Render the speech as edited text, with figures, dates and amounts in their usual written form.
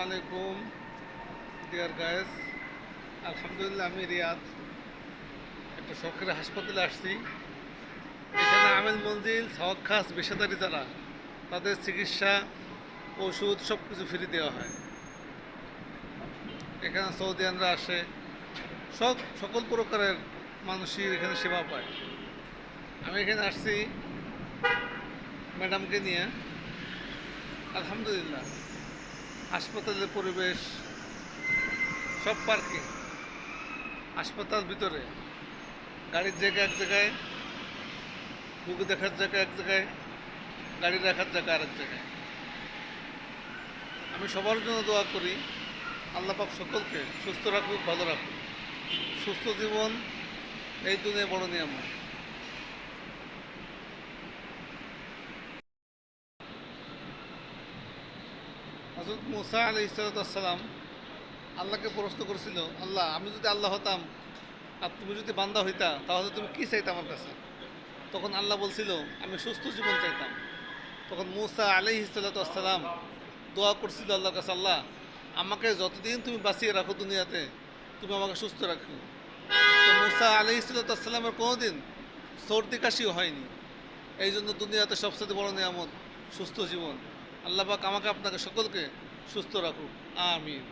আলাইকুম deer guys. আলহামদুলিল্লাহ, আমি রিয়াদ একটা সরকারি হাসপাতালে আসছি। এখানে আমেল মঞ্জিল সাওয়াক খাস পেশাদারি যারা, তাদের চিকিৎসা, ওষুধ সব কিছু ফ্রি দেওয়া হয়। এখানে সৌদিয়ানরা আসে, সকল প্রকারের মানুষই এখানে সেবা পায়। আমি এখানে আসছি ম্যাডামকে নিয়ে। আলহামদুলিল্লাহ, হাসপাতালের পরিবেশ সব পার্কিং, হাসপাতাল ভিতরে গাড়ির জায়গা এক জায়গায়, রুগী দেখার জায়গা এক জায়গায়, গাড়ি রাখার জায়গা আরেক জায়গায়। আমি সবার জন্য দোয়া করি, আল্লাহ পাক সকলকে সুস্থ রাখুক, ভালো রাখুক। সুস্থ জীবন এই দুনিয়ায় বড় নিয়ামত। হযরত মুসা আলাইহিস সালাম আল্লাহকে প্রশ্ন করেছিল, আল্লাহ, আমি যদি আল্লাহ হতাম আর তুমি যদি বান্দা হইতা, তাহলে তুমি কি চাইতে আমার কাছে? তখন আল্লাহ বলছিল, আমি সুস্থ জীবন চাইতাম। তখন মুসা আলাইহিস সালাম দোয়া করছিল আল্লাহর কাছে, আল্লাহ, আমাকে যতদিন তুমি বাঁচিয়ে রাখো দুনিয়াতে, তুমি আমাকে সুস্থ রাখো। তো মুসা আলাইহিস সালামের কোনোদিন সর্দি কাশিও হয়নি। এই জন্য দুনিয়াতে সবচেয়ে বড় নিয়ামত সুস্থ জীবন। আল্লাহ পাক আমাকে আপনাকে সকলকে সুস্থ রাখুক, আমিন।